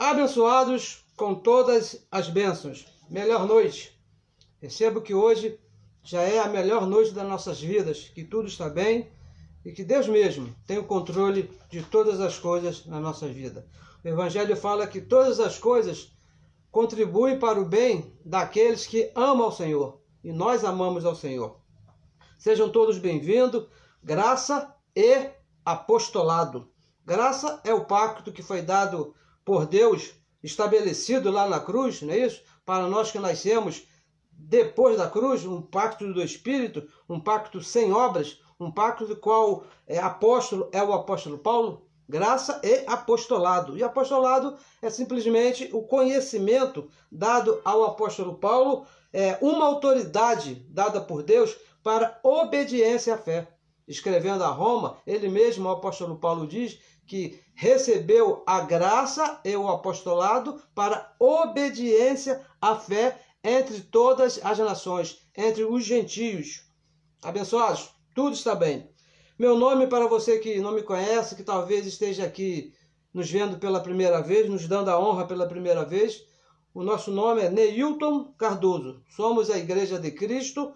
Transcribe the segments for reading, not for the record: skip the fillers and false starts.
Abençoados com todas as bênçãos. Melhor noite. Recebo que hoje já é a melhor noite das nossas vidas, que tudo está bem e que Deus mesmo tem o controle de todas as coisas na nossa vida. O Evangelho fala que todas as coisas contribuem para o bem daqueles que amam ao Senhor, e nós amamos ao Senhor. Sejam todos bem-vindos. Graça e apostolado. Graça é o pacto que foi dado por Deus, estabelecido lá na cruz, não é isso? Para nós que nascemos depois da cruz, um pacto do Espírito, um pacto sem obras, um pacto do qual apóstolo é o apóstolo Paulo. Graça e apostolado. E apostolado é simplesmente o conhecimento dado ao apóstolo Paulo, uma autoridade dada por Deus para obediência à fé. Escrevendo a Roma, ele mesmo, o apóstolo Paulo, diz que recebeu a graça e o apostolado para obediência à fé entre todas as nações, entre os gentios. Abençoados, tudo está bem. Meu nome, para você que não me conhece, que talvez esteja aqui nos vendo pela primeira vez, nos dando a honra pela primeira vez, o nosso nome é Neilton Cardoso. Somos a Igreja de Cristo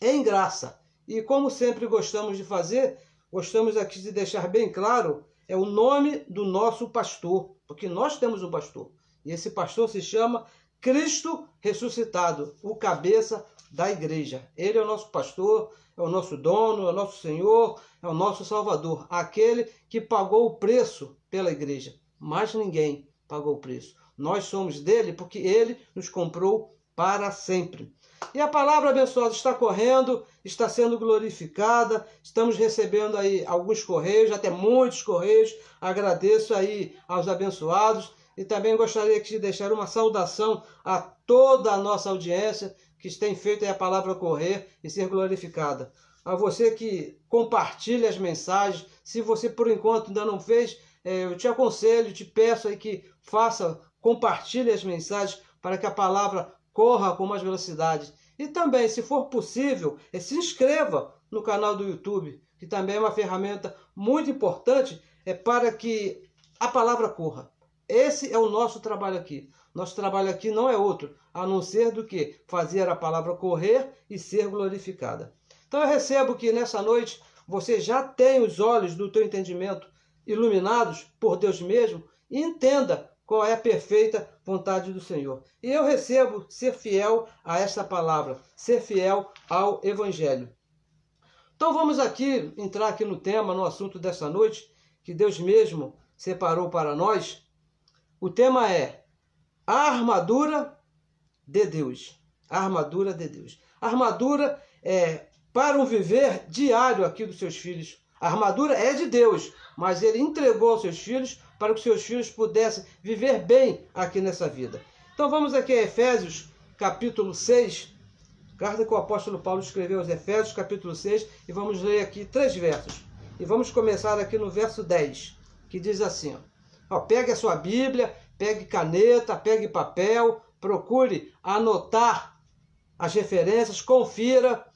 em Graça. E como sempre gostamos de fazer, gostamos aqui de deixar bem claro, é o nome do nosso pastor, porque nós temos um pastor. E esse pastor se chama Cristo ressuscitado, o cabeça da igreja. Ele é o nosso pastor, é o nosso dono, é o nosso Senhor, é o nosso Salvador, aquele que pagou o preço pela igreja. Mas ninguém pagou o preço. Nós somos dele porque ele nos comprou para sempre. E a palavra abençoada está correndo, está sendo glorificada, estamos recebendo aí alguns correios, até muitos correios. Agradeço aí aos abençoados e também gostaria de deixar uma saudação a toda a nossa audiência que tem feito aí a palavra correr e ser glorificada. A você que compartilha as mensagens, se você por enquanto ainda não fez, eu te aconselho, te peço aí que compartilhe as mensagens para que a palavra corra com mais velocidade. E também, se for possível, se inscreva no canal do YouTube, que também é uma ferramenta muito importante para que a palavra corra. Esse é o nosso trabalho aqui. Nosso trabalho aqui não é outro, a não ser do que fazer a palavra correr e ser glorificada. Então eu recebo que nessa noite você já tem os olhos do teu entendimento iluminados por Deus mesmo e entenda qual é a perfeita vontade do Senhor. E eu recebo ser fiel a esta palavra, ser fiel ao Evangelho. Então vamos entrar aqui no tema, no assunto dessa noite, que Deus mesmo separou para nós. O tema é a armadura de Deus. A armadura de Deus. A armadura é para um viver diário aqui dos seus filhos. A armadura é de Deus, mas ele entregou aos seus filhos para que seus filhos pudessem viver bem aqui nessa vida. Então vamos aqui a Efésios, capítulo 6, carta que o apóstolo Paulo escreveu aos Efésios, capítulo 6, e vamos ler aqui 3 versos. E vamos começar aqui no verso 10, que diz assim, pegue a sua Bíblia, pegue caneta, pegue papel, procure anotar as referências, confira,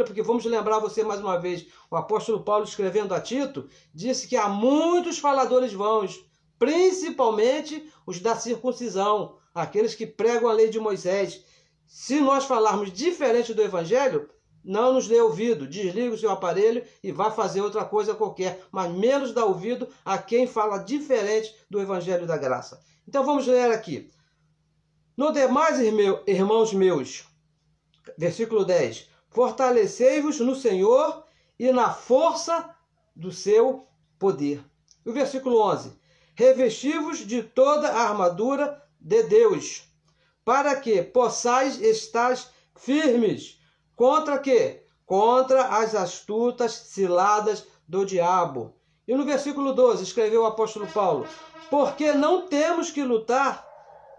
porque vamos lembrar você mais uma vez, o apóstolo Paulo escrevendo a Tito, disse que há muitos faladores vãos, principalmente os da circuncisão, aqueles que pregam a lei de Moisés. Se nós falarmos diferente do Evangelho, não nos dê ouvido, desliga o seu aparelho e vá fazer outra coisa qualquer, mas menos dá ouvido a quem fala diferente do Evangelho da Graça. Então vamos ler aqui. No demais, irmãos meus, versículo 10, fortalecei-vos no Senhor e na força do seu poder. O versículo 11, revesti-vos de toda a armadura de Deus, para que possais estar firmes contra quê? Contra as astutas ciladas do diabo. E no versículo 12, escreveu o apóstolo Paulo, porque não temos que lutar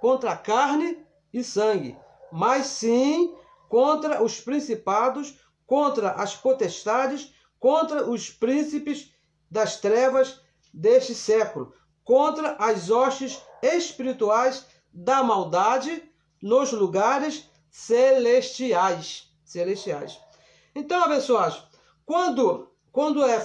contra carne e sangue, mas sim contra os principados, contra as potestades, contra os príncipes das trevas deste século, contra as hostes espirituais da maldade nos lugares celestiais. Então, abençoados, quando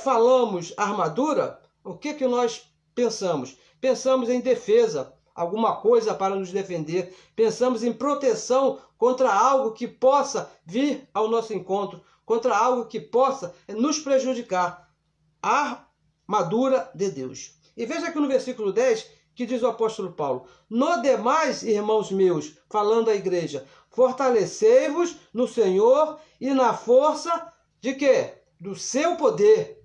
falamos armadura, o que nós pensamos? Pensamos em defesa. alguma coisa para nos defender. Pensamos em proteção contra algo que possa vir ao nosso encontro, contra algo que possa nos prejudicar. A armadura de Deus. E veja aqui no versículo 10 que diz o apóstolo Paulo: no demais, irmãos meus, falando à igreja, fortalecei-vos no Senhor e na força de quê? Do seu poder.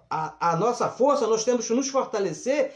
A nossa força, nós temos que nos fortalecer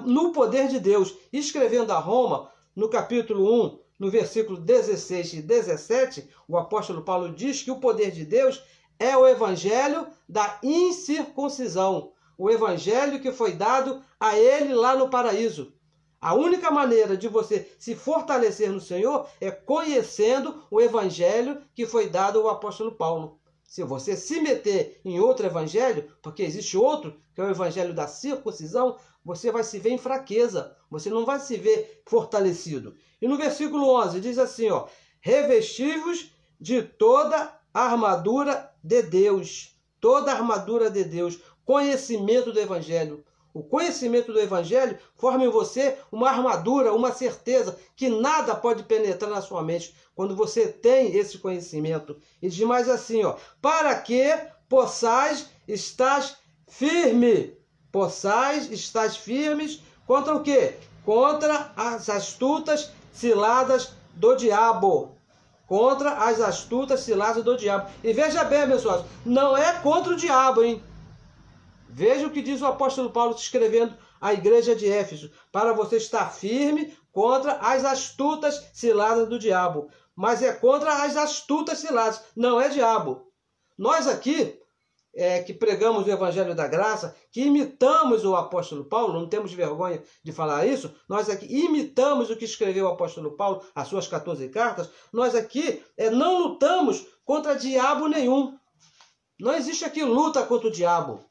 no poder de Deus. Escrevendo a Roma, no capítulo 1, no versículo 16 e 17, o apóstolo Paulo diz que o poder de Deus é o evangelho da incircuncisão. O evangelho que foi dado a ele lá no paraíso. A única maneira de você se fortalecer no Senhor é conhecendo o evangelho que foi dado ao apóstolo Paulo. Se você se meter em outro evangelho, porque existe outro, que é o evangelho da circuncisão, você vai se ver em fraqueza, você não vai se ver fortalecido. E no versículo 11 diz assim, ó: revesti-vos de toda a armadura de Deus. Toda a armadura de Deus. Conhecimento do evangelho. O conhecimento do evangelho forma em você uma armadura, uma certeza que nada pode penetrar na sua mente quando você tem esse conhecimento. E diz mais assim, ó: para que possais estar firme. Possais estar firmes contra o quê? Contra as astutas ciladas do diabo. Contra as astutas ciladas do diabo. E veja bem, abençoados, não é contra o diabo, hein? Veja o que diz o apóstolo Paulo escrevendo à igreja de Éfeso, para você estar firme contra as astutas ciladas do diabo. Mas é contra as astutas ciladas, não é diabo. Nós aqui, que pregamos o evangelho da graça, que imitamos o apóstolo Paulo, não temos vergonha de falar isso, nós aqui imitamos o que escreveu o apóstolo Paulo, as suas 14 cartas, nós aqui não lutamos contra diabo nenhum. Não existe aqui luta contra o diabo.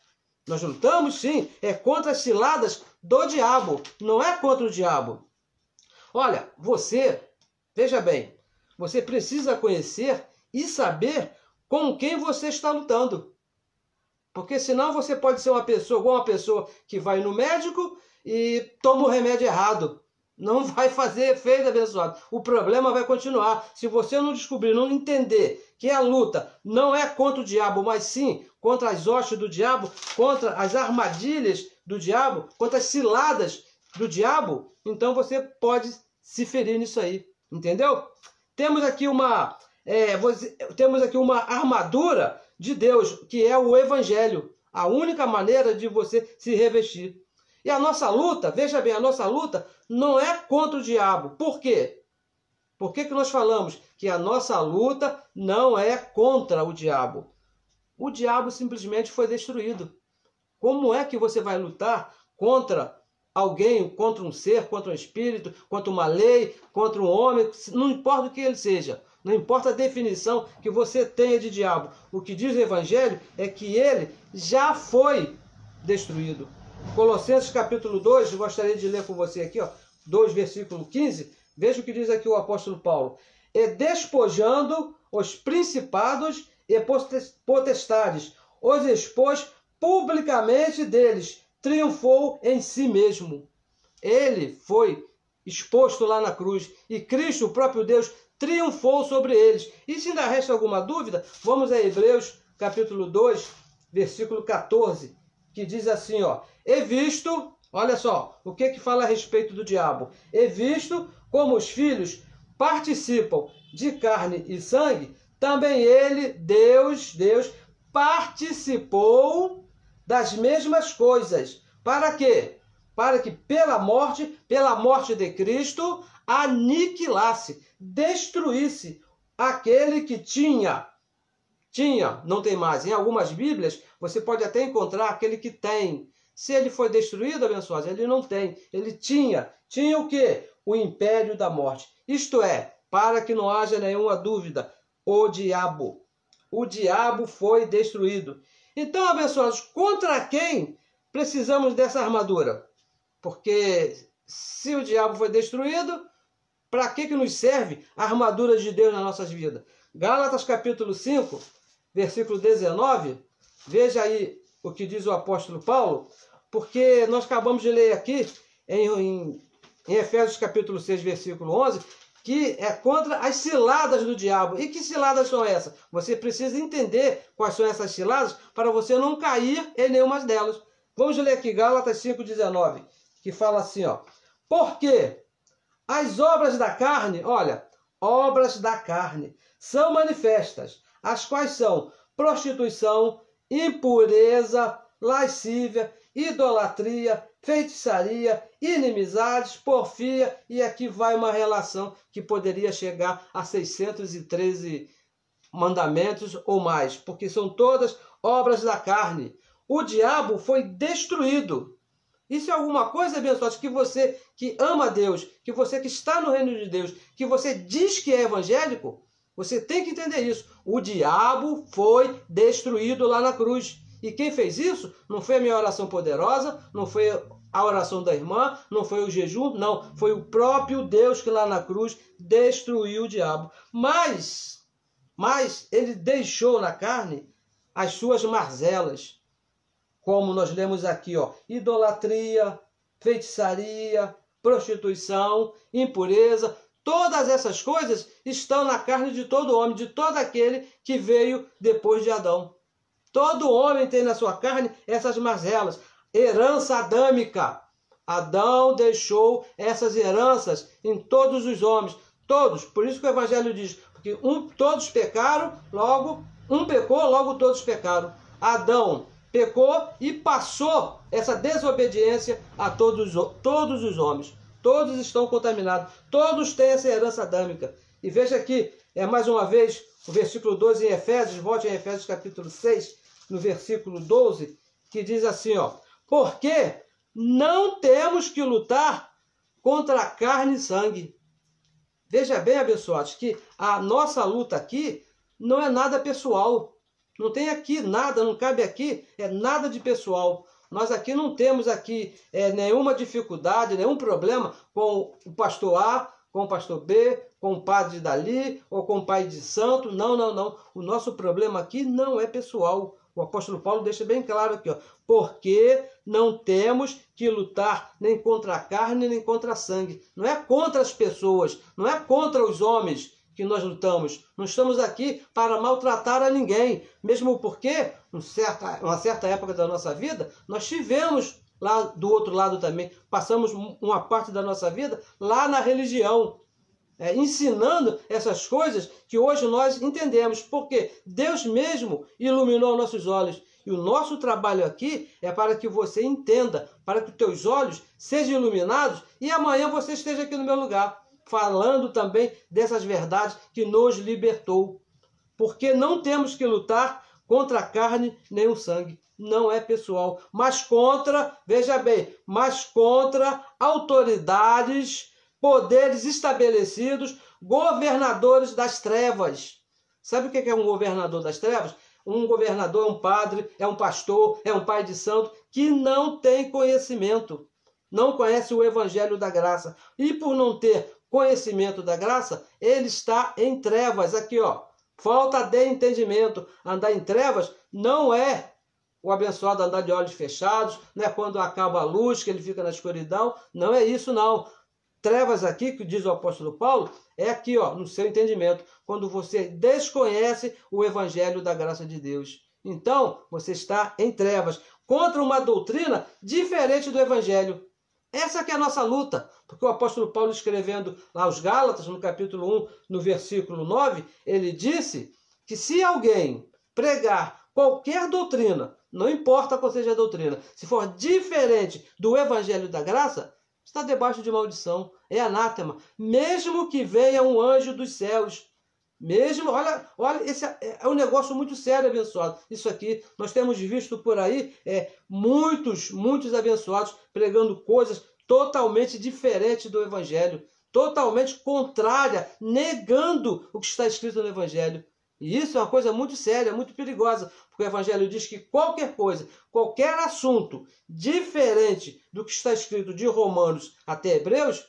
Nós lutamos, sim, contra as ciladas do diabo, não é contra o diabo. Olha, veja bem, você precisa conhecer e saber com quem você está lutando. Porque senão você pode ser uma pessoa, igual uma pessoa que vai no médico e toma o remédio errado. Não vai fazer efeito, abençoado. O problema vai continuar. Se você não descobrir, não entender que a luta não é contra o diabo, mas sim contra as hostes do diabo, contra as armadilhas do diabo, contra as ciladas do diabo, então você pode se ferir nisso aí. Entendeu? Temos aqui uma armadura de Deus, que é o evangelho. A única maneira de você se revestir. E a nossa luta, veja bem, a nossa luta não é contra o diabo. Por quê? Por que nós falamos que a nossa luta não é contra o diabo? O diabo simplesmente foi destruído. Como é que você vai lutar contra alguém, contra um ser, contra um espírito, contra uma lei, contra um homem? Não importa o que ele seja. Não importa a definição que você tenha de diabo. O que diz o evangelho é que ele já foi destruído. Colossenses capítulo 2, eu gostaria de ler com você aqui, 2, versículo 15. Veja o que diz aqui o apóstolo Paulo. E despojando os principados e potestades, os expôs publicamente deles, triunfou em si mesmo. Ele foi exposto lá na cruz e Cristo, o próprio Deus, triunfou sobre eles. E se ainda resta alguma dúvida, vamos a Hebreus capítulo 2, versículo 14, que diz assim, e visto, olha só, o que fala a respeito do diabo? E visto como os filhos participam de carne e sangue, também ele, Deus, participou das mesmas coisas. Para quê? Para que pela morte de Cristo, aniquilasse, destruísse aquele que tinha, não tem mais. Em algumas Bíblias, você pode até encontrar aquele que tem. Se ele foi destruído, abençoados, ele não tem. Ele tinha o quê? O império da morte. Isto é, para que não haja nenhuma dúvida, o diabo foi destruído. Então, abençoados, contra quem precisamos dessa armadura? Porque se o diabo foi destruído, para que nos serve a armadura de Deus nas nossas vidas? Gálatas capítulo 5, versículo 19, veja aí o que diz o apóstolo Paulo, porque nós acabamos de ler aqui em em Efésios capítulo 6, versículo 11, que é contra as ciladas do diabo. E que ciladas são essas? Você precisa entender quais são essas ciladas para você não cair em nenhuma delas. Vamos ler aqui Gálatas 5,19, que fala assim, ó. Porque as obras da carne, olha, obras da carne, são manifestas, as quais são prostituição, impureza, lascívia, idolatria, feitiçaria, inimizades, porfia, e aqui vai uma relação que poderia chegar a 613 mandamentos ou mais, porque são todas obras da carne. O diabo foi destruído. Isso é alguma coisa, abençoados, que você que ama Deus, que você que está no reino de Deus, que você diz que é evangélico, você tem que entender isso. O diabo foi destruído lá na cruz. E quem fez isso não foi a minha oração poderosa, não foi a oração da irmã, não foi o jejum, não. Foi o próprio Deus que lá na cruz destruiu o diabo. Mas ele deixou na carne as suas mazelas. Como nós lemos aqui, ó, idolatria, feitiçaria, prostituição, impureza, todas essas coisas estão na carne de todo homem, de todo aquele que veio depois de Adão. Todo homem tem na sua carne essas mazelas, herança adâmica. Adão deixou essas heranças em todos os homens, todos. Por isso que o Evangelho diz, porque todos pecaram, logo um pecou, logo todos pecaram. Adão pecou e passou essa desobediência a todos os homens. Todos estão contaminados. Todos têm essa herança adâmica. E veja aqui, mais uma vez, o versículo 12 em Efésios. Volte em Efésios capítulo 6, no versículo 12, que diz assim, ó. Porque não temos que lutar contra a carne e sangue. Veja bem, abençoados, que a nossa luta aqui não é nada pessoal. Não tem aqui nada, não cabe aqui, é nada de pessoal. Nós aqui não temos aqui nenhuma dificuldade, nenhum problema com o pastor A, com o pastor B, com o padre dali, ou com o pai de santo. Não, não, não. O nosso problema aqui não é pessoal. O apóstolo Paulo deixa bem claro aqui, ó. Porque não temos que lutar nem contra a carne, nem contra a sangue. Não é contra as pessoas, não é contra os homens que nós lutamos. Não estamos aqui para maltratar a ninguém. Mesmo porque, uma certa época da nossa vida, nós tivemos lá do outro lado também. Passamos uma parte da nossa vida lá na religião. Ensinando essas coisas que hoje nós entendemos. Porque Deus mesmo iluminou nossos olhos. E o nosso trabalho aqui é para que você entenda, para que os teus olhos sejam iluminados e amanhã você esteja aqui no meu lugar, falando também dessas verdades que nos libertou. Porque não temos que lutar contra a carne nem o sangue. Não é pessoal. Mas contra, veja bem, mas contra autoridades, poderes estabelecidos, governadores das trevas. Sabe o que é um governador das trevas? Um governador é um padre, é um pastor, é um pai de santo que não tem conhecimento. Não conhece o evangelho da graça. E por não ter conhecimento da graça, ele está em trevas. Aqui, ó, falta de entendimento. Andar em trevas não é o abençoado andar de olhos fechados, não é quando acaba a luz que ele fica na escuridão. Não é isso, não. Trevas aqui, que diz o apóstolo Paulo, é aqui, ó, no seu entendimento, quando você desconhece o evangelho da graça de Deus. Então, você está em trevas, contra uma doutrina diferente do evangelho. Essa que é a nossa luta, porque o apóstolo Paulo, escrevendo lá aos Gálatas, no capítulo 1, no versículo 9, ele disse que se alguém pregar qualquer doutrina, não importa qual seja a doutrina, se for diferente do evangelho da graça, está debaixo de maldição, é anátema, mesmo que venha um anjo dos céus. Mesmo, olha, esse é um negócio muito sério, abençoado. Isso aqui, nós temos visto por aí muitos abençoados pregando coisas totalmente diferentes do Evangelho, totalmente contrária, negando o que está escrito no Evangelho. E isso é uma coisa muito séria, muito perigosa, porque o Evangelho diz que qualquer coisa, qualquer assunto diferente do que está escrito de Romanos até Hebreus,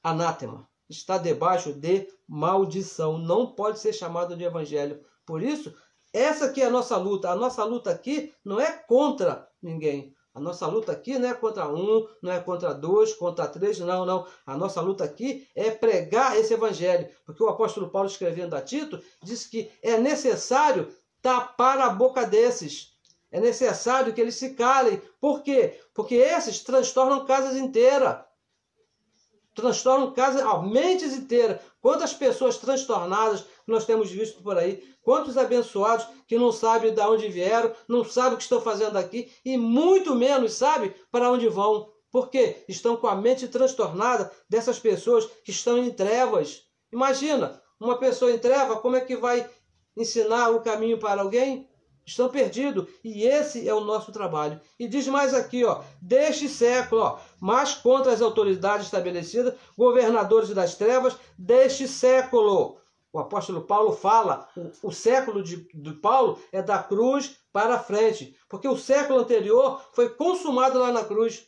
anátema, está debaixo de maldição, não pode ser chamado de Evangelho. Por isso, essa aqui é a nossa luta. A nossa luta aqui não é contra ninguém. A nossa luta aqui não é contra um, não é contra dois, contra três, não, não. A nossa luta aqui é pregar esse evangelho. Porque o apóstolo Paulo, escrevendo a Tito, disse que é necessário tapar a boca desses. É necessário que eles se calem. Por quê? Porque esses transtornam casas inteiras. Transtornam casas, mentes inteiras. Quantas pessoas transtornadas nós temos visto por aí. Quantos abençoados que não sabem de onde vieram, não sabem o que estão fazendo aqui e muito menos sabem para onde vão. Por quê? Estão com a mente transtornada dessas pessoas que estão em trevas. Imagina, uma pessoa em treva, como é que vai ensinar o caminho para alguém? Estão perdidos. E esse é o nosso trabalho. E diz mais aqui, ó, deste século, ó, mas contra as autoridades estabelecidas, governadores das trevas, deste século. O apóstolo Paulo fala, o século de Paulo é da cruz para frente, porque o século anterior foi consumado lá na cruz.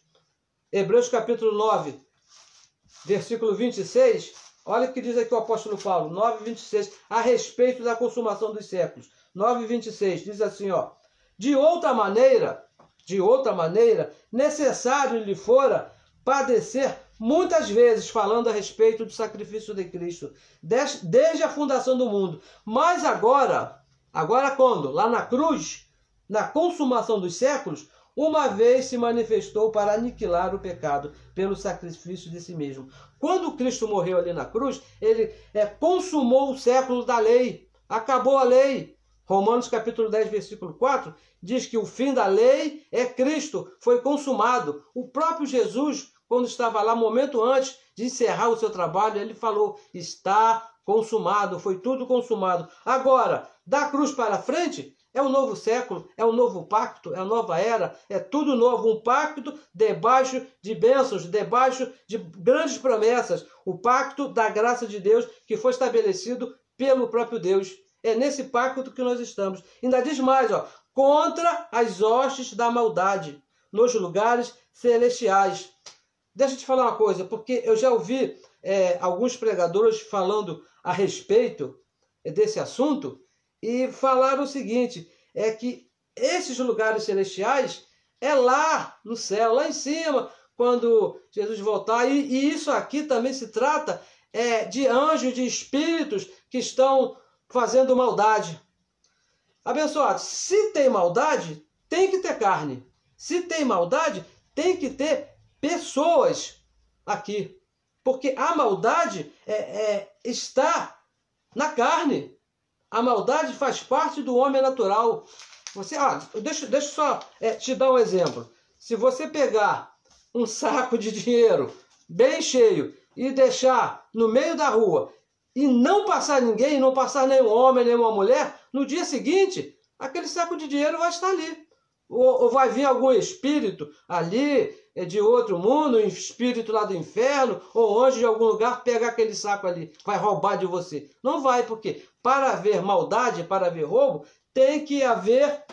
Hebreus capítulo 9, versículo 26, olha o que diz aqui o apóstolo Paulo, 9, 26, a respeito da consumação dos séculos. 9, 26, diz assim, ó, de outra maneira, necessário lhe fora padecer muitas vezes, falando a respeito do sacrifício de Cristo, desde a fundação do mundo. Mas agora quando? Lá na cruz, na consumação dos séculos, uma vez se manifestou para aniquilar o pecado pelo sacrifício de si mesmo. Quando Cristo morreu ali na cruz, ele consumou o século da lei, acabou a lei. Romanos capítulo 10, versículo 4, diz que o fim da lei é Cristo, foi consumado. O próprio Jesus, quando estava lá, momento antes de encerrar o seu trabalho, ele falou, está consumado, foi tudo consumado. Agora, da cruz para frente, é um novo século, é um novo pacto, é uma nova era, é tudo novo, um pacto debaixo de bênçãos, debaixo de grandes promessas, o pacto da graça de Deus que foi estabelecido pelo próprio Deus. É nesse pacto que nós estamos. Ainda diz mais, ó, contra as hostes da maldade, nos lugares celestiais. Deixa eu te falar uma coisa, porque eu já ouvi alguns pregadores falando a respeito desse assunto e falaram o seguinte, é que esses lugares celestiais é lá no céu, lá em cima, quando Jesus voltar. E isso aqui também se trata de anjos, de espíritos que estão fazendo maldade. Abençoado, se tem maldade, tem que ter carne. Se tem maldade, tem que ter pessoas aqui. Porque a maldade está na carne. A maldade faz parte do homem natural. Deixa eu só te dar um exemplo. Se você pegar um saco de dinheiro bem cheio e deixar no meio da rua e não passar ninguém, não passar nenhum homem, nenhuma mulher, no dia seguinte, aquele saco de dinheiro vai estar ali. Ou vai vir algum espírito ali, de outro mundo, um espírito lá do inferno, ou anjo de algum lugar, pegar aquele saco ali, vai roubar de você. Não vai, porque para haver maldade, para haver roubo, tem que haver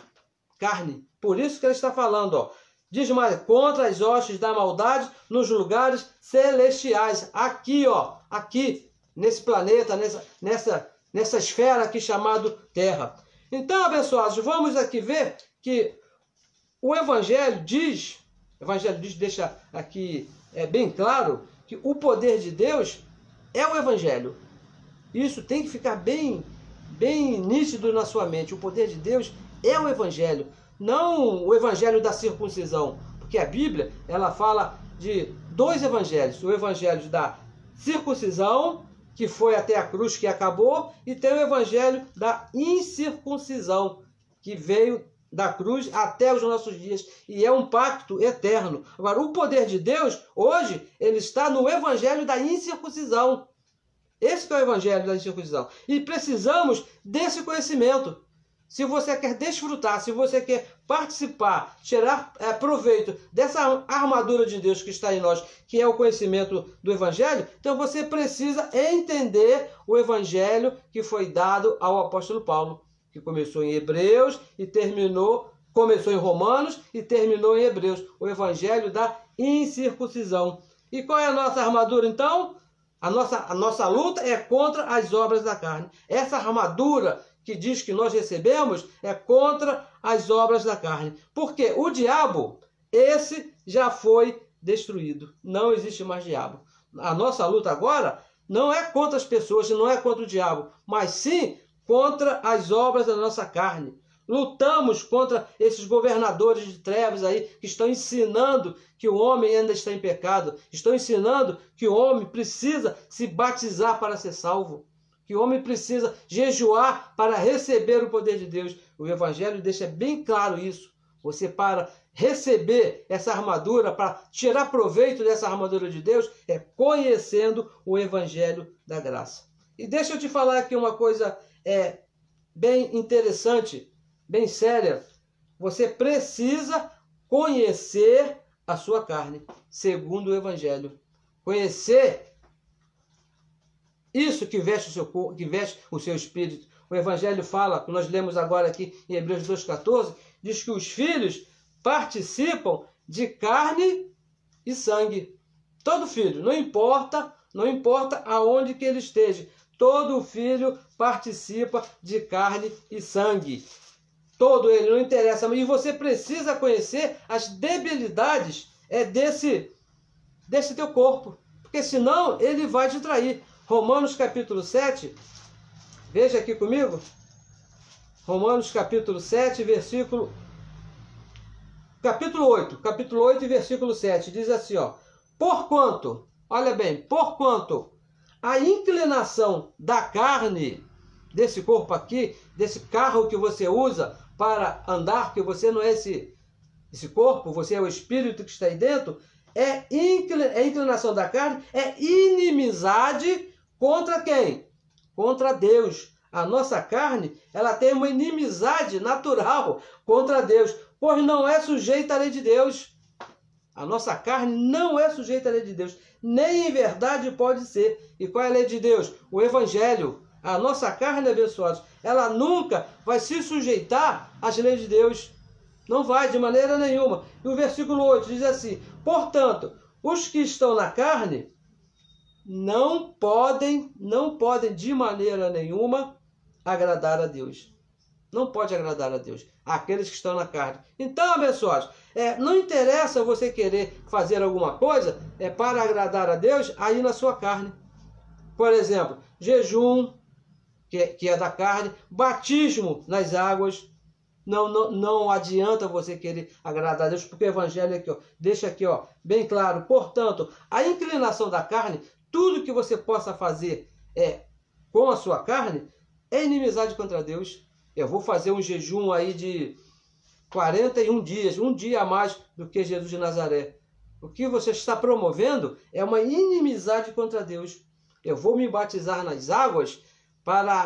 carne. Por isso que ele está falando, ó. Diz mais, contra as hostes da maldade nos lugares celestiais. Aqui, ó, aqui, nesse planeta, nessa esfera aqui chamado Terra. Então, abençoados, vamos aqui ver que o Evangelho deixa aqui bem claro que o poder de Deus é o Evangelho. Isso tem que ficar bem nítido na sua mente. O poder de Deus é o Evangelho, não o Evangelho da circuncisão. Porque a Bíblia, ela fala de dois evangelhos. O Evangelho da circuncisão, que foi até a cruz, que acabou, e tem o Evangelho da incircuncisão, que veio da cruz até os nossos dias, e é um pacto eterno. Agora, o poder de Deus, hoje, ele está no Evangelho da incircuncisão. Esse que é o Evangelho da incircuncisão. E precisamos desse conhecimento. Se você quer desfrutar, se você quer participar, tirar proveito dessa armadura de Deus que está em nós, que é o conhecimento do Evangelho, então você precisa entender o Evangelho que foi dado ao apóstolo Paulo, que começou em Hebreus e começou em Romanos e terminou em Hebreus, o Evangelho da incircuncisão. E qual é a nossa armadura, então? A nossa luta é contra as obras da carne. Essa armadura que diz que nós recebemos é contra as obras da carne. Porque o diabo, esse já foi destruído. Não existe mais diabo. A nossa luta agora não é contra as pessoas, não é contra o diabo, mas sim contra as obras da nossa carne. Lutamos contra esses governadores de trevas aí que estão ensinando que o homem ainda está em pecado. Estão ensinando que o homem precisa se batizar para ser salvo. Que o homem precisa jejuar para receber o poder de Deus. O Evangelho deixa bem claro isso. Você, para receber essa armadura, para tirar proveito dessa armadura de Deus, é conhecendo o Evangelho da graça. E deixa eu te falar aqui uma coisa bem interessante, bem séria. Você precisa conhecer a sua carne, segundo o Evangelho. Conhecer isso que veste o seu corpo, que veste o seu espírito. O Evangelho fala, que nós lemos agora aqui em Hebreus 2,14, diz que os filhos participam de carne e sangue. Todo filho, não importa aonde que ele esteja, todo filho participa de carne e sangue. Todo ele, não interessa. E você precisa conhecer as debilidades desse teu corpo, porque senão ele vai te trair. Romanos capítulo 7, veja aqui comigo. Romanos capítulo 7, capítulo 8 e versículo 7, diz assim, ó: porquanto, olha bem, porquanto a inclinação da carne, desse corpo aqui, desse carro que você usa para andar, que você não é esse corpo, você é o espírito que está aí dentro, a inclinação da carne é inimizade contra quem? Contra Deus. A nossa carne, ela tem uma inimizade natural contra Deus, pois não é sujeita à lei de Deus. A nossa carne não é sujeita à lei de Deus, nem em verdade pode ser. E qual é a lei de Deus? O Evangelho. A nossa carne, abençoados, ela nunca vai se sujeitar às leis de Deus. Não vai, de maneira nenhuma. E o versículo 8 diz assim: portanto, os que estão na carne não podem de maneira nenhuma agradar a Deus. Não pode agradar a Deus, aqueles que estão na carne. Então, abençoados, não interessa você querer fazer alguma coisa para agradar a Deus aí na sua carne. Por exemplo, jejum, que é da carne, batismo nas águas. Não adianta você querer agradar a Deus, porque o Evangelho aqui, ó, deixa aqui, ó, bem claro. Portanto, a inclinação da carne, tudo que você possa fazer com a sua carne, é inimizade contra Deus. Eu vou fazer um jejum aí de 41 dias, um dia a mais do que Jesus de Nazaré. O que você está promovendo é uma inimizade contra Deus. Eu vou me batizar nas águas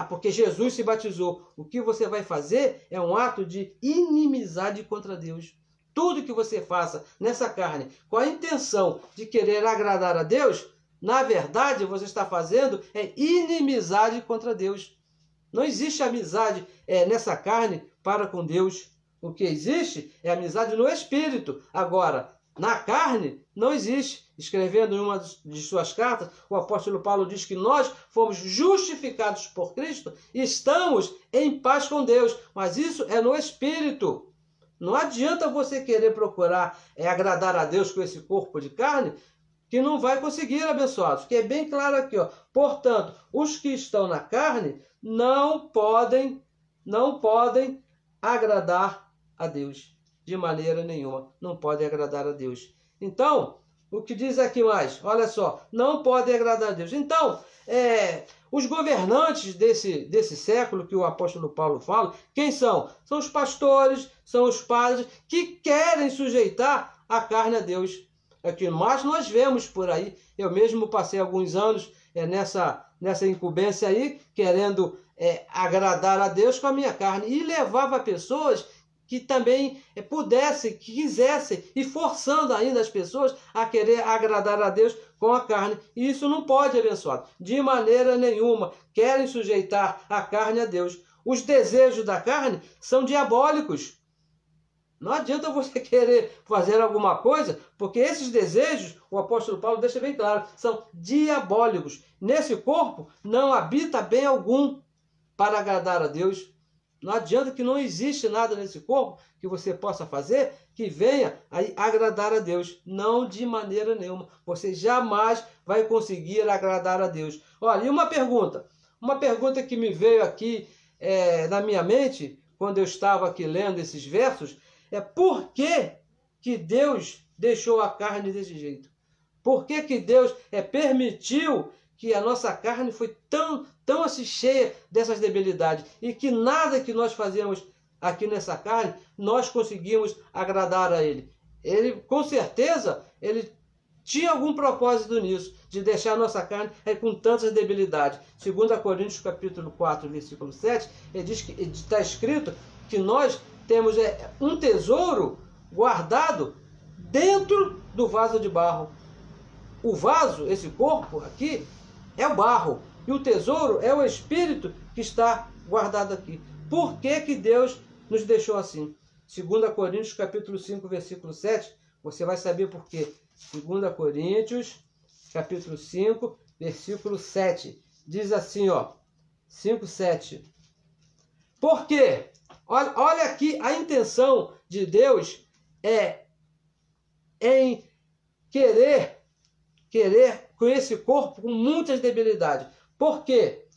porque Jesus se batizou. O que você vai fazer é um ato de inimizade contra Deus. Tudo que você faça nessa carne com a intenção de querer agradar a Deus, na verdade você está fazendo inimizade contra Deus. Não existe amizade nessa carne para com Deus. O que existe é amizade no Espírito. Agora, na carne, não existe. Escrevendo em uma de suas cartas, o apóstolo Paulo diz que nós fomos justificados por Cristo e estamos em paz com Deus. Mas isso é no Espírito. Não adianta você querer procurar agradar a Deus com esse corpo de carne, que não vai conseguir, abençoados. Que é bem claro aqui, ó. Portanto, os que estão na carne não podem agradar a Deus. De maneira nenhuma. Não podem agradar a Deus. Então, o que diz aqui mais? Olha só. Não podem agradar a Deus. Então, os governantes desse século que o apóstolo Paulo fala, quem são? São os pastores, são os padres que querem sujeitar a carne a Deus. É o que mais nós vemos por aí. Eu mesmo passei alguns anos nessa incumbência aí, querendo agradar a Deus com a minha carne. E levava pessoas que também pudessem, que quisessem, e forçando ainda as pessoas a querer agradar a Deus com a carne. E isso não pode, abençoado. De maneira nenhuma. Querem sujeitar a carne a Deus. Os desejos da carne são diabólicos. Não adianta você querer fazer alguma coisa, porque esses desejos, o apóstolo Paulo deixa bem claro, são diabólicos. Nesse corpo não habita bem algum para agradar a Deus. Não adianta, que não existe nada nesse corpo que você possa fazer que venha a agradar a Deus. Não, de maneira nenhuma. Você jamais vai conseguir agradar a Deus. Olha, e uma pergunta que me veio aqui na minha mente, quando eu estava aqui lendo esses versos, é: por que Deus deixou a carne desse jeito? Por que Deus permitiu que a nossa carne foi tão assim cheia dessas debilidades, e que nada que nós fazemos aqui nessa carne nós conseguimos agradar a Ele? Ele, com certeza, ele tinha algum propósito nisso, de deixar a nossa carne com tantas debilidades. 2 Coríntios capítulo 4, versículo 7, ele diz que está escrito que nós temos um tesouro guardado dentro do vaso de barro. O vaso, esse corpo aqui, é o barro, e o tesouro é o Espírito que está guardado aqui. Por que Deus nos deixou assim? 2 Coríntios capítulo 5, versículo 7, você vai saber por quê. 2 Coríntios capítulo 5, versículo 7, diz assim, 5:7. Por quê? Olha aqui, a intenção de Deus em querer com esse corpo com muitas debilidades. Por quê?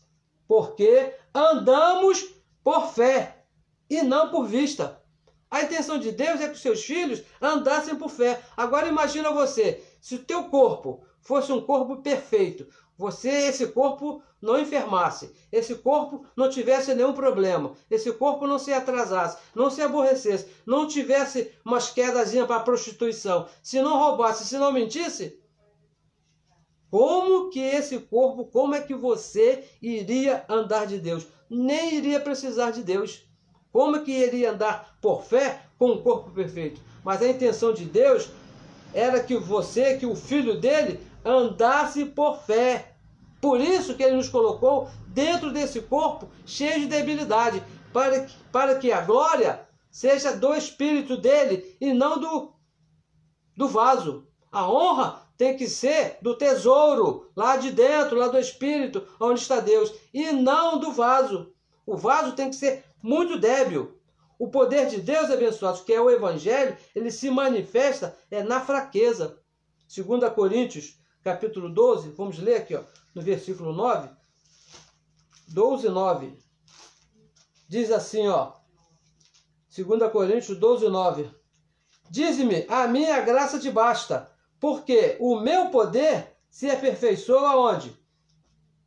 Porque andamos por fé e não por vista. A intenção de Deus é que os seus filhos andassem por fé. Agora imagina você, se o teu corpo fosse um corpo perfeito, esse corpo não enfermasse, esse corpo não tivesse nenhum problema, esse corpo não se atrasasse, não se aborrecesse, não tivesse umas quedazinhas para a prostituição, se não roubasse, se não mentisse, como é que você iria andar de Deus? Nem iria precisar de Deus. Como é que iria andar por fé com um corpo perfeito? Mas a intenção de Deus era que que o filho dele, andasse por fé. Por isso que ele nos colocou dentro desse corpo cheio de debilidade, para que a glória seja do Espírito dele e não do vaso. A honra tem que ser do tesouro, lá de dentro, lá do Espírito, onde está Deus, e não do vaso. O vaso tem que ser muito débil. O poder de Deus, abençoados, que é o Evangelho, ele se manifesta na fraqueza. 2 Coríntios, capítulo 12, vamos ler aqui, no versículo 9. 12:9. Diz assim, 2 Coríntios 12:9. Dize-me, a minha graça te basta, porque o meu poder se aperfeiçoa onde?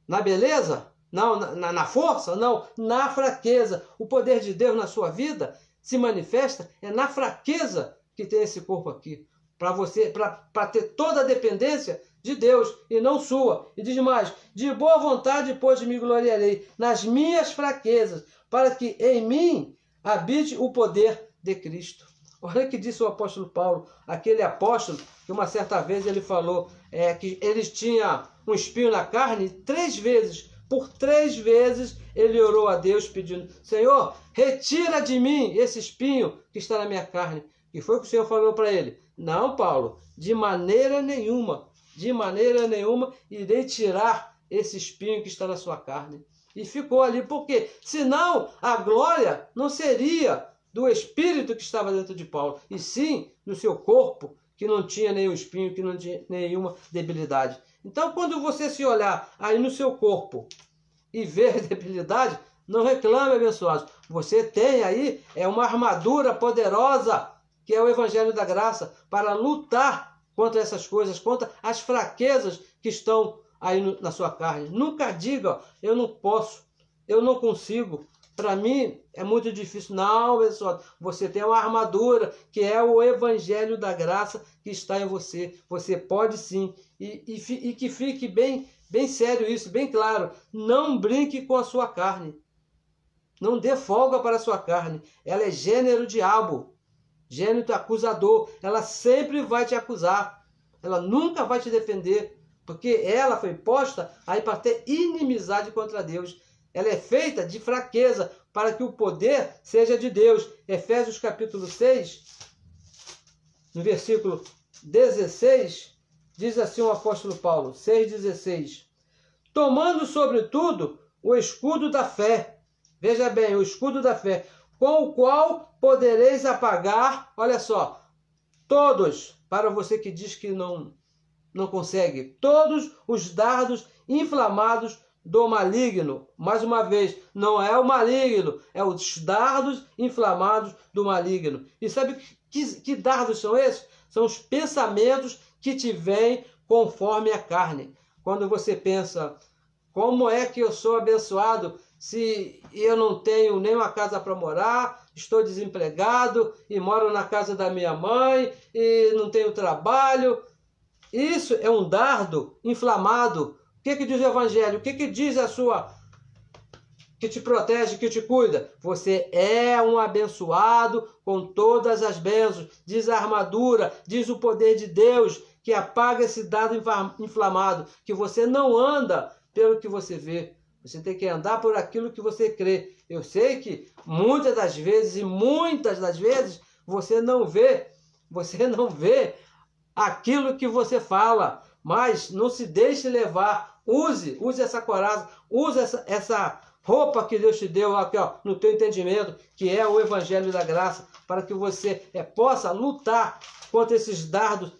Na beleza? Não, na força? Não, na fraqueza. O poder de Deus na sua vida se manifesta na fraqueza que tem esse corpo aqui. Para ter toda a dependência de Deus e não sua. E diz mais: de boa vontade, pois, me gloriarei nas minhas fraquezas, para que em mim habite o poder de Cristo. Olha o que disse o apóstolo Paulo, aquele apóstolo que uma certa vez ele falou que ele tinha um espinho na carne, 3 vezes, por 3 vezes ele orou a Deus pedindo: Senhor, retira de mim esse espinho que está na minha carne. E foi o que o Senhor falou para ele: não, Paulo, de maneira nenhuma irei tirar esse espinho que está na sua carne. E ficou ali, porque senão a glória não seria do Espírito que estava dentro de Paulo, e sim do seu corpo, que não tinha nenhum espinho, que não tinha nenhuma debilidade. Então, quando você se olhar aí no seu corpo e ver debilidade, não reclame, abençoados. Você tem aí uma armadura poderosa, que é o Evangelho da Graça, para lutar contra essas coisas, contra as fraquezas que estão aí na sua carne. Nunca diga: eu não posso, eu não consigo, para mim é muito difícil. Não, pessoal, você tem uma armadura, que é o Evangelho da Graça que está em você. Você pode sim, e que fique bem sério isso, bem claro. Não brinque com a sua carne. Não dê folga para a sua carne. Ela é gênero diabo, gênero acusador. Ela sempre vai te acusar. Ela nunca vai te defender, porque ela foi posta aí para ter inimizade contra Deus. Ela é feita de fraqueza, para que o poder seja de Deus. Efésios capítulo 6, no versículo 16, diz assim o apóstolo Paulo, 6,16. Tomando sobretudo o escudo da fé, Veja bem, o escudo da fé, com o qual podereis apagar, olha só, todos, para você que diz que não consegue, todos os dardos inflamados do maligno. Mais uma vez, não é o maligno, é os dardos inflamados do maligno. E sabe que dardos são esses? São os pensamentos que te vêm conforme a carne. Quando você pensa, como é que eu sou abençoado se eu não tenho nem uma casa para morar, estou desempregado e moro na casa da minha mãe e não tenho trabalho? Isso é um dardo inflamado. O que diz o Evangelho? O que diz a sua... que te protege, que te cuida? Você é um abençoado com todas as bênçãos. Diz a armadura, diz o poder de Deus, que apaga esse dardo inflamado. Que você não anda pelo que você vê. Você tem que andar por aquilo que você crê. Eu sei que muitas das vezes, você não vê aquilo que você fala, mas não se deixe levar. Use essa coragem, use essa roupa que Deus te deu aqui, ó, no teu entendimento, que é o Evangelho da Graça, para que você possa lutar contra esses dardos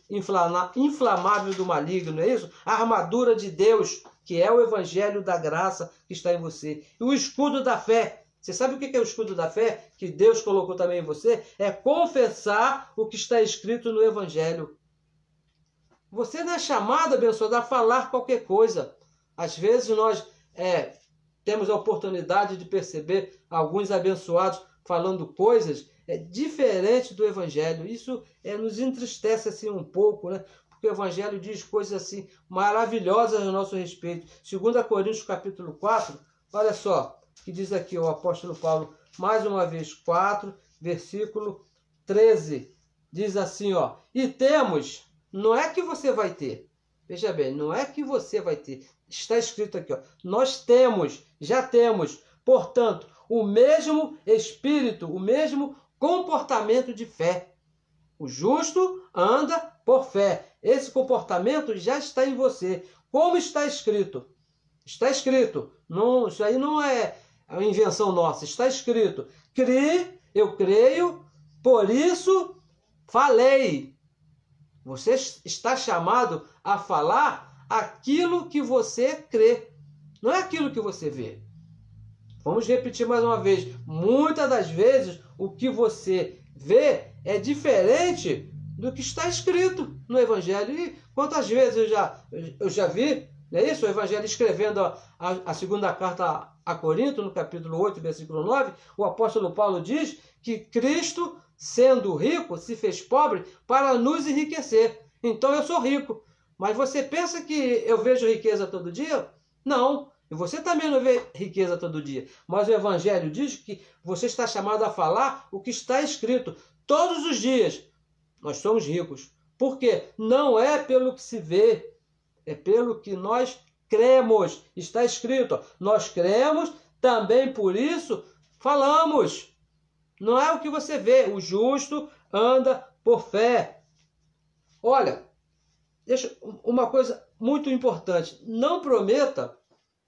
inflamáveis do maligno, não é isso? A armadura de Deus, que é o Evangelho da Graça que está em você. E o escudo da fé. Você sabe o que é o escudo da fé? Que Deus colocou também em você? É confessar o que está escrito no Evangelho. Você não é chamado, abençoado, a falar qualquer coisa. Às vezes nós temos a oportunidade de perceber alguns abençoados falando coisas diferentes do Evangelho. Isso nos entristece assim um pouco, né? Porque o Evangelho diz coisas assim maravilhosas a nosso respeito. 2 Coríntios capítulo 4, olha só, que diz aqui o apóstolo Paulo, mais uma vez, 4, versículo 13. Diz assim, ó, e temos... Não é que você vai ter. Veja bem, não é que você vai ter. Está escrito aqui, ó. Nós temos, já temos, portanto, o mesmo espírito, o mesmo comportamento de fé. O justo anda por fé. Esse comportamento já está em você. Como está escrito? Está escrito. Não, isso aí não é uma invenção nossa. Está escrito. Eu creio, por isso falei. Você está chamado a falar aquilo que você crê, não é aquilo que você vê. Vamos repetir mais uma vez. Muitas das vezes o que você vê é diferente do que está escrito no Evangelho. E quantas vezes eu já vi, não é isso? O Evangelho escrevendo a segunda carta a Corinto, no capítulo 8, versículo 9, o apóstolo Paulo diz que Cristo, sendo rico, se fez pobre para nos enriquecer. Então eu sou rico. Mas você pensa que eu vejo riqueza todo dia? Não. E você também não vê riqueza todo dia. Mas o Evangelho diz que você está chamado a falar o que está escrito. Todos os dias nós somos ricos. Por quê? Não é pelo que se vê, é pelo que nós cremos. Está escrito. Nós cremos, também por isso falamos. Não é o que você vê. O justo anda por fé. Olha, deixa uma coisa muito importante. Não prometa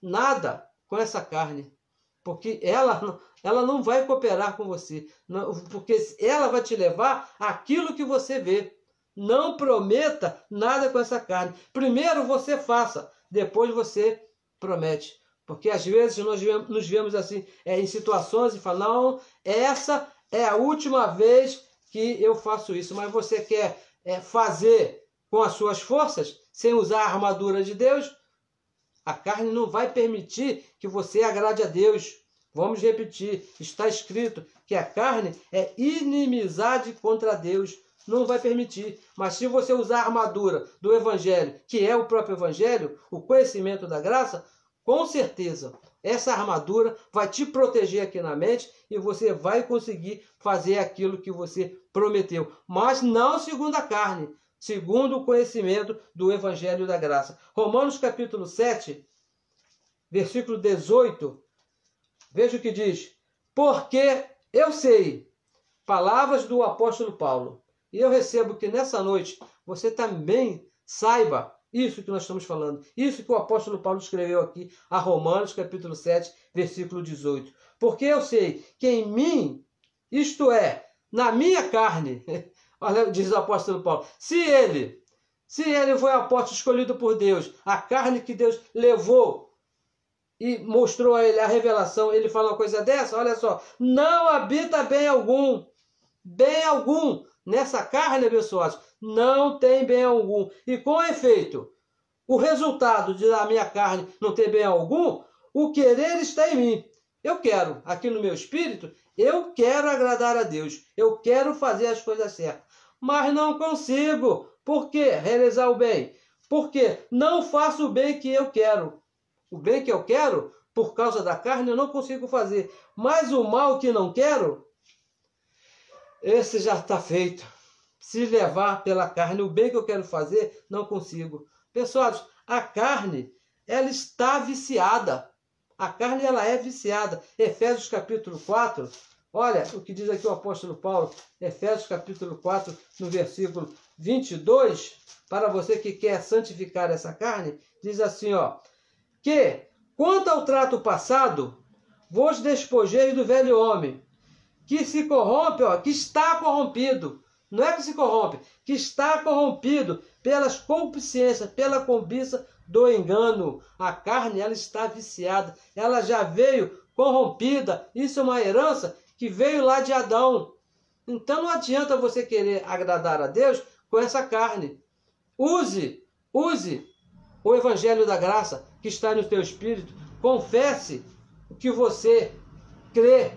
nada com essa carne, porque ela não vai cooperar com você, porque ela vai te levar àquilo que você vê. Não prometa nada com essa carne. Primeiro você faça, depois você promete. Porque às vezes nós nos vemos assim em situações e falamos, não, essa é a última vez que eu faço isso. Mas você quer fazer com as suas forças, sem usar a armadura de Deus? A carne não vai permitir que você agrade a Deus. Vamos repetir, está escrito que a carne é inimizade contra Deus. Não vai permitir. Mas se você usar a armadura do Evangelho, que é o próprio Evangelho, o conhecimento da graça, com certeza, essa armadura vai te proteger aqui na mente e você vai conseguir fazer aquilo que você prometeu. Mas não segundo a carne, segundo o conhecimento do Evangelho da Graça. Romanos capítulo 7, versículo 18, veja o que diz. Porque eu sei, palavras do apóstolo Paulo, e eu recebo que nessa noite você também saiba isso que nós estamos falando, isso que o apóstolo Paulo escreveu aqui a Romanos capítulo 7, versículo 18. porque eu sei que em mim, isto é, na minha carne, olha, diz o apóstolo Paulo, se ele foi o apóstolo escolhido por Deus, a carne que Deus levou e mostrou a ele a revelação, ele fala uma coisa dessa, olha só, não habita bem algum, nessa carne, abençoados, não tem bem algum. E com efeito, o resultado de da minha carne não ter bem algum, o querer está em mim. Eu quero, aqui no meu espírito, eu quero agradar a Deus, eu quero fazer as coisas certas, mas não consigo. Por quê? Realizar o bem. Porque não faço o bem que eu quero. O bem que eu quero, por causa da carne, eu não consigo fazer. Mas o mal que não quero, esse já está feito. Se levar pela carne, o bem que eu quero fazer, não consigo. Pessoal, a carne, ela está viciada. A carne, ela é viciada. Efésios capítulo 4, olha o que diz aqui o apóstolo Paulo, Efésios capítulo 4, no versículo 22, para você que quer santificar essa carne, diz assim, ó, que, quanto ao trato passado, vos despojeis do velho homem, que se corrompe, ó, que está corrompido, não é que se corrompe, que está corrompido pelas concupiscências, pela cobiça do engano. A carne, ela está viciada, ela já veio corrompida, isso é uma herança que veio lá de Adão. Então não adianta você querer agradar a Deus com essa carne. Use o evangelho da graça que está no teu espírito. Confesse o que você crê.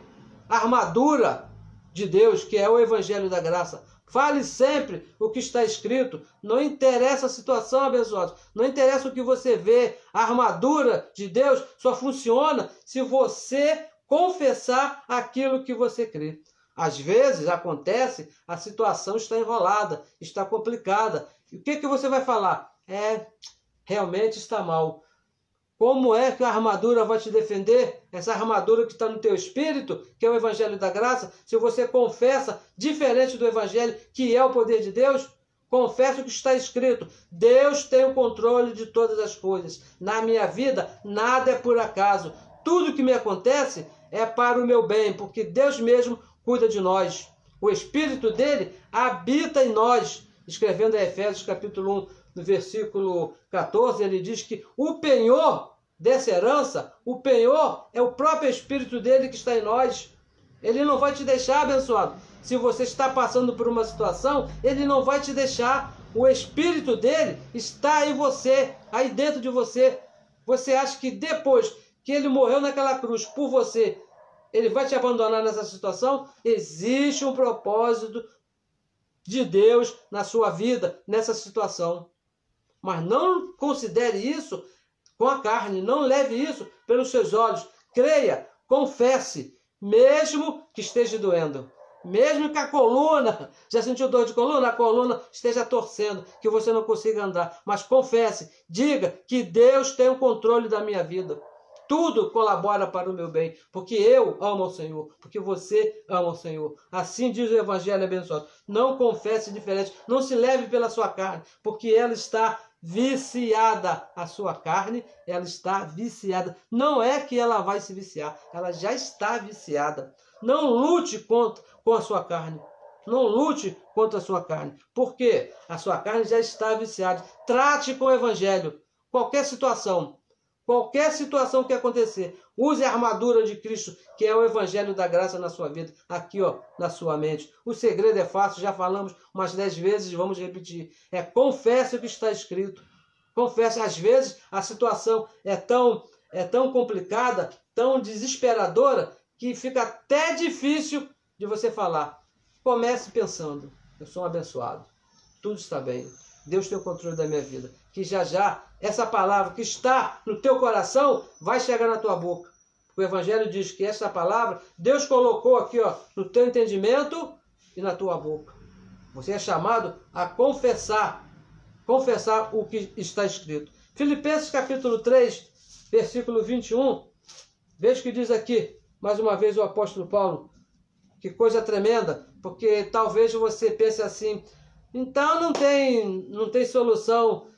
A armadura de Deus, que é o evangelho da graça. Fale sempre o que está escrito. Não interessa a situação, abençoados. Não interessa o que você vê. A armadura de Deus só funciona se você confessar aquilo que você crê. Às vezes acontece, a situação está enrolada, está complicada. E o que você vai falar? Realmente está mal. Como é que a armadura vai te defender? Essa armadura que está no teu espírito, que é o evangelho da graça, se você confessa diferente do evangelho, que é o poder de Deus, confessa o que está escrito. Deus tem o controle de todas as coisas. Na minha vida, nada é por acaso. Tudo que me acontece é para o meu bem, porque Deus mesmo cuida de nós. O Espírito dele habita em nós. Escrevendo em Efésios capítulo 1, no versículo 14, ele diz que o penhor dessa herança, o penhor é o próprio Espírito dele que está em nós. Ele não vai te deixar, abençoado. Se você está passando por uma situação, ele não vai te deixar. O Espírito dele está em você, aí dentro de você. Você acha que depois que ele morreu naquela cruz por você, ele vai te abandonar nessa situação? Existe um propósito de Deus na sua vida, nessa situação. Mas não considere isso com a carne, não leve isso pelos seus olhos. Creia, confesse, mesmo que esteja doendo. Mesmo que a coluna, já sentiu dor de coluna? A coluna esteja torcendo, que você não consiga andar. Mas confesse, diga que Deus tem o controle da minha vida. Tudo colabora para o meu bem, porque eu amo ao Senhor, porque você ama ao Senhor. Assim diz o Evangelho abençoado. Não confesse diferente, não se leve pela sua carne, porque ela está viciada. A sua carne, ela está viciada. Não é que ela vai se viciar, ela já está viciada. Não lute com a sua carne. Não lute contra a sua carne. Por quê? A sua carne já está viciada. Trate com o Evangelho. Qualquer situação que acontecer, use a armadura de Cristo, que é o evangelho da graça na sua vida, aqui ó, na sua mente. O segredo é fácil, já falamos umas 10 vezes, vamos repetir. Confesse o que está escrito. Confesse. Às vezes a situação é tão complicada, tão desesperadora, que fica até difícil de você falar. Comece pensando, eu sou um abençoado, tudo está bem. Deus tem o controle da minha vida. Que já essa palavra que está no teu coração vai chegar na tua boca. O Evangelho diz que essa palavra Deus colocou aqui ó, no teu entendimento e na tua boca. Você é chamado a confessar o que está escrito. Filipenses capítulo 3, versículo 21. Veja o que diz aqui, mais uma vez o apóstolo Paulo. Que coisa tremenda, porque talvez você pense assim, então não tem solução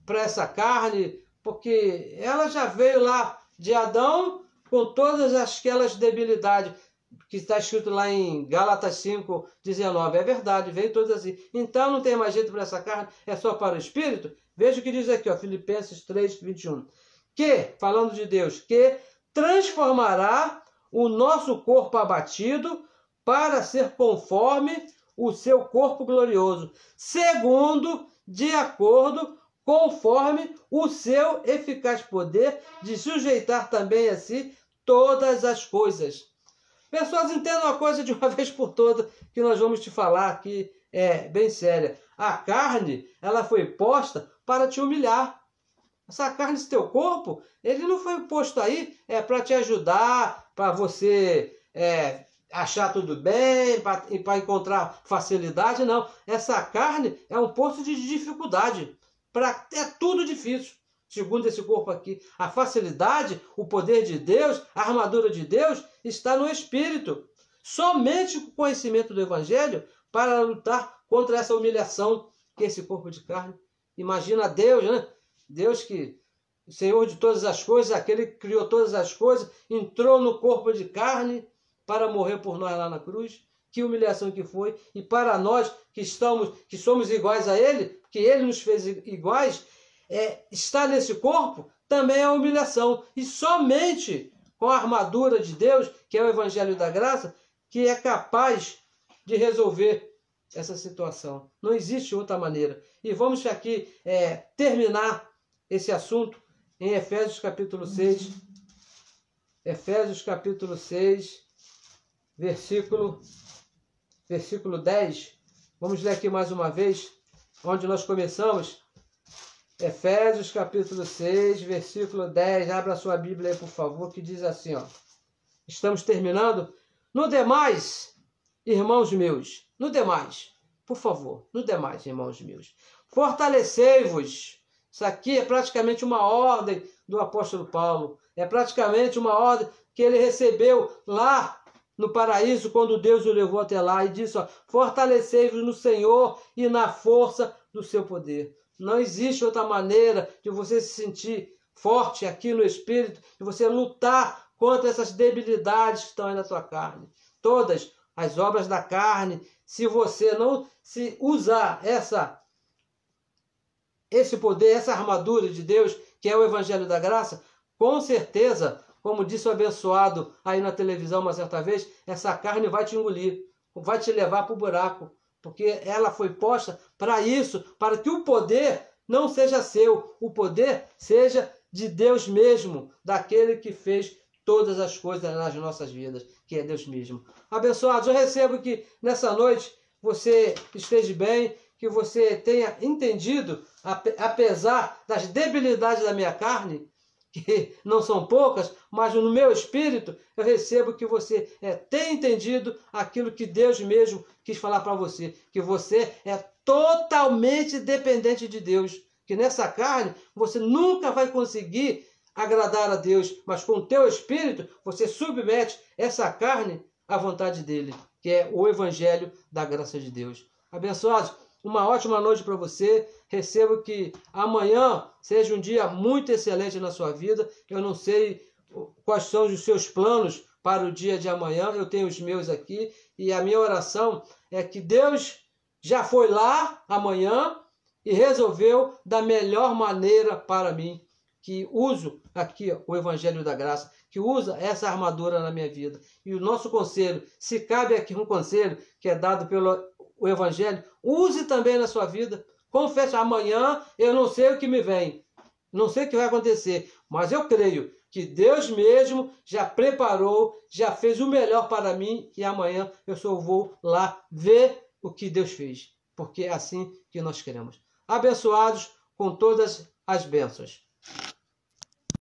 para essa carne, porque ela já veio lá de Adão, com todas aquelas debilidades que está escrito lá em Gálatas 5:19. É verdade, veio todas assim. Então não tem mais jeito para essa carne, é só para o Espírito? Veja o que diz aqui, ó, Filipenses 3:21. Que, falando de Deus, que transformará o nosso corpo abatido para ser conforme o seu corpo glorioso, segundo, de acordo, conforme o seu eficaz poder de sujeitar também a si todas as coisas. Pessoas, entendam uma coisa de uma vez por todas que nós vamos te falar, que é bem séria. A carne, ela foi posta para te humilhar. Essa carne, esse teu corpo, ele não foi posto aí para te ajudar, para você achar tudo bem, para encontrar facilidade, não. Essa carne é um posto de dificuldade. É tudo difícil, segundo esse corpo aqui. A facilidade, o poder de Deus, a armadura de Deus está no Espírito. Somente com o conhecimento do Evangelho para lutar contra essa humilhação que é esse corpo de carne. Imagina Deus, né? Deus que, o Senhor de todas as coisas, aquele que criou todas as coisas, entrou no corpo de carne para morrer por nós lá na cruz. Que humilhação que foi. E para nós que somos iguais a Ele, que Ele nos fez iguais, estar nesse corpo também é humilhação. E somente com a armadura de Deus, que é o Evangelho da Graça, que é capaz de resolver essa situação. Não existe outra maneira. E vamos aqui terminar esse assunto em Efésios capítulo 6. Efésios capítulo 6, versículo 10. Vamos ler aqui mais uma vez, onde nós começamos. Efésios capítulo 6, versículo 10. Abra a sua Bíblia aí, por favor, que diz assim, ó. Estamos terminando. No demais, irmãos meus, no demais, por favor, no demais, irmãos meus, fortalecei-vos. Isso aqui é praticamente uma ordem do apóstolo Paulo. É praticamente uma ordem que ele recebeu lá no paraíso, quando Deus o levou até lá e disse, ó, fortalecei-vos no Senhor e na força do seu poder. Não existe outra maneira de você se sentir forte aqui no Espírito, de você lutar contra essas debilidades que estão aí na sua carne. Todas as obras da carne, se você não se usar esse poder, essa armadura de Deus, que é o Evangelho da Graça, com certeza, como disse o abençoado aí na televisão uma certa vez, essa carne vai te engolir, vai te levar para o buraco, porque ela foi posta para isso, para que o poder não seja seu, o poder seja de Deus mesmo, daquele que fez todas as coisas nas nossas vidas, que é Deus mesmo. Abençoados, eu recebo que nessa noite você esteja bem, que você tenha entendido, apesar das debilidades da minha carne, que não são poucas, mas no meu espírito eu recebo que você tenha entendido aquilo que Deus mesmo quis falar para você, que você é totalmente dependente de Deus, que nessa carne você nunca vai conseguir agradar a Deus, mas com o teu espírito você submete essa carne à vontade dele, que é o Evangelho da graça de Deus. Abençoados, uma ótima noite para você. Recebo que amanhã seja um dia muito excelente na sua vida. Eu não sei quais são os seus planos para o dia de amanhã. Eu tenho os meus aqui. E a minha oração é que Deus já foi lá amanhã e resolveu da melhor maneira para mim. Que uso aqui o Evangelho da Graça, que usa essa armadura na minha vida. E o nosso conselho, se cabe aqui um conselho que é dado pelo Evangelho, use também na sua vida. Confesse, amanhã eu não sei o que me vem, não sei o que vai acontecer, mas eu creio que Deus mesmo já preparou, já fez o melhor para mim e amanhã eu só vou lá ver o que Deus fez, porque é assim que nós queremos. Abençoados com todas as bênçãos.